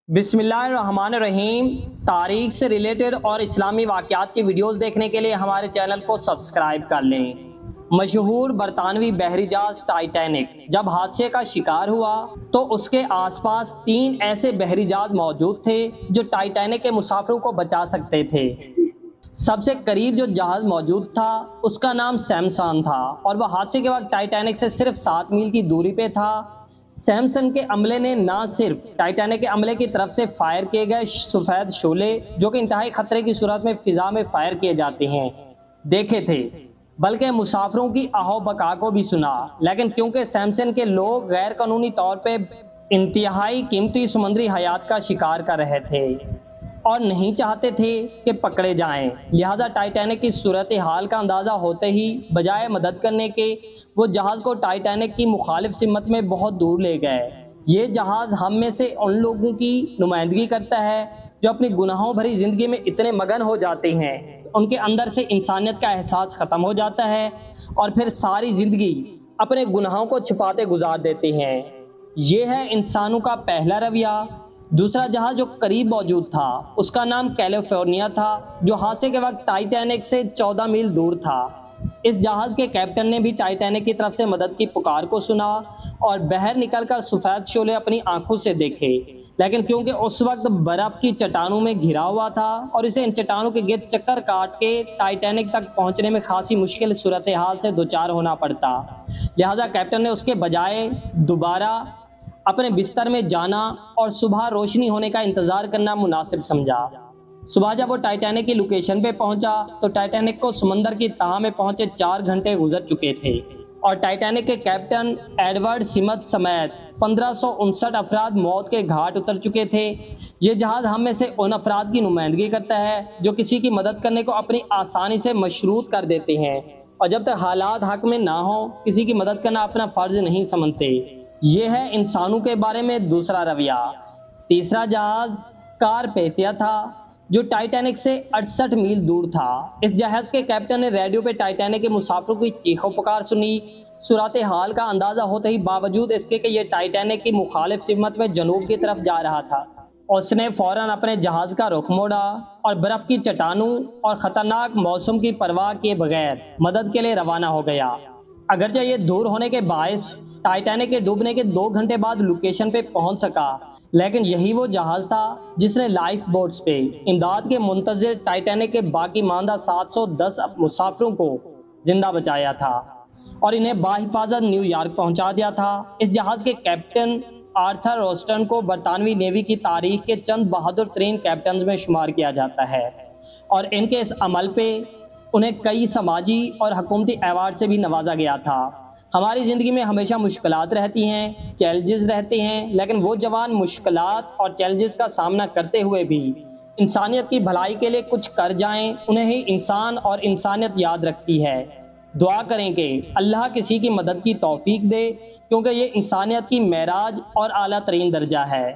بسم اللہ الرحمن الرحیم۔ تاریخ سے ریلیٹڈ اور اسلامی واقعات کی ویڈیوز دیکھنے کے لیے ہمارے چینل کو سبسکرائب کر لیں۔ مشہور برطانوی بحری جہاز ٹائٹینک جب حادثے کا شکار ہوا تو اس کے آس پاس 3 ایسے بحری جہاز موجود تھے جو ٹائٹینک کے مسافروں کو بچا سکتے تھے۔ سب سے قریب جو جہاز موجود تھا اس کا نام سیمسن تھا اور وہ حادثے کے وقت ٹائٹینک سے صرف 7 میل کی دوری پہ تھا۔ سیمسن کے عملے نے نہ صرف ٹائٹینک کے عملے کی طرف سے فائر کیے گئے سفید شعلے جو کہ انتہائی خطرے کی صورت میں فضا میں فائر کیے جاتے ہیں دیکھے تھے، بلکہ مسافروں کی آہو بکا کو بھی سنا، لیکن کیونکہ سیمسن کے لوگ غیر قانونی طور پہ انتہائی قیمتی سمندری حیات کا شکار کر رہے تھے اور نہیں چاہتے تھے کہ پکڑے جائیں، لہذا ٹائٹینک کی صورتحال کا اندازہ ہوتے ہی بجائے مدد کرنے کے وہ جہاز کو ٹائٹینک کی مخالف سمت میں بہت دور لے گئے۔ یہ جہاز ہم میں سے ان لوگوں کی نمائندگی کرتا ہے جو اپنی گناہوں بھری زندگی میں اتنے مگن ہو جاتے ہیں ان کے اندر سے انسانیت کا احساس ختم ہو جاتا ہے اور پھر ساری زندگی اپنے گناہوں کو چھپاتے گزار دیتے ہیں۔ یہ ہے انسانوں کا پہلا رویہ۔ دوسرا جہاز جو قریب موجود تھا اس کا نام کیلیفورنیا تھا جو حادثے کے وقت ٹائٹینک سے 14 میل دور تھا۔ اس جہاز کے کیپٹن نے بھی ٹائٹینک کی طرف سے مدد کی پکار کو سنا اور باہر نکل کر سفید شعلے اپنی آنکھوں سے دیکھے، لیکن کیونکہ اس وقت برف کی چٹانوں میں گھرا ہوا تھا اور اسے ان چٹانوں کے گرد چکر کاٹ کے ٹائٹینک تک پہنچنے میں خاصی مشکل صورتحال سے دوچار ہونا پڑتا، لہذا کیپٹن نے اس کے بجائے دوبارہ اپنے بستر میں جانا اور صبح روشنی ہونے کا انتظار کرنا مناسب سمجھا۔ صبح جب وہ ٹائٹینک کی لوکیشن پہ پہنچا تو ٹائٹینک کو سمندر کی تہہ میں پہنچے 4 گھنٹے گزر چکے تھے اور ٹائٹینک کے کیپٹن ایڈورڈ سمتھ سمیت 1559 افراد موت کے گھاٹ اتر چکے تھے۔ یہ جہاز ہم میں سے ان افراد کی نمائندگی کرتا ہے جو کسی کی مدد کرنے کو اپنی آسانی سے مشروط کر دیتے ہیں اور جب تک حالات حق میں نہ ہوں کسی کی مدد کرنا اپنا فرض نہیں سمجھتے۔ یہ ہے انسانوں کے بارے میں دوسرا رویہ۔ تیسرا جہاز کارپیتھیا تھا جو ٹائٹینک سے 68 میل دور تھا۔ اس جہاز کے کیپٹن نے ریڈیو پہ ٹائٹینک کے مسافروں کی چیخ و پکار سنی۔ صورتحال کا اندازہ ہوتے ہی باوجود اس کے کہ یہ ٹائٹینک کی مخالف سمت میں جنوب کی طرف جا رہا تھا، اس نے فوراً اپنے جہاز کا رخ موڑا اور برف کی چٹانوں اور خطرناک موسم کی پرواہ کیے بغیر مدد کے لیے روانہ ہو گیا۔ اگرچہ یہ دور ہونے کے باعث ٹائٹینک کے ڈوبنے کے 2 گھنٹے بعد لوکیشن پہ پہنچ سکا، لیکن یہی وہ جہاز تھا جس نے لائف بوٹس پہ امداد کے منتظر ٹائٹینک کے باقی ماندہ 710 مسافروں کو زندہ بچایا تھا اور انہیں بحفاظت نیو یارک پہنچا دیا تھا۔ اس جہاز کے کیپٹن آرتھر روسٹن کو برطانوی نیوی کی تاریخ کے چند بہادر ترین کیپٹنز میں شمار کیا جاتا ہے اور ان کے اس عمل پہ انہیں کئی سماجی اور حکومتی ایوارڈ سے بھی نوازا گیا تھا۔ ہماری زندگی میں ہمیشہ مشکلات رہتی ہیں، چیلنجز رہتے ہیں، لیکن وہ جوان مشکلات اور چیلنجز کا سامنا کرتے ہوئے بھی انسانیت کی بھلائی کے لیے کچھ کر جائیں، انہیں ہی انسان اور انسانیت یاد رکھتی ہے۔ دعا کریں کہ اللہ کسی کی مدد کی توفیق دے کیونکہ یہ انسانیت کی معراج اور اعلیٰ ترین درجہ ہے۔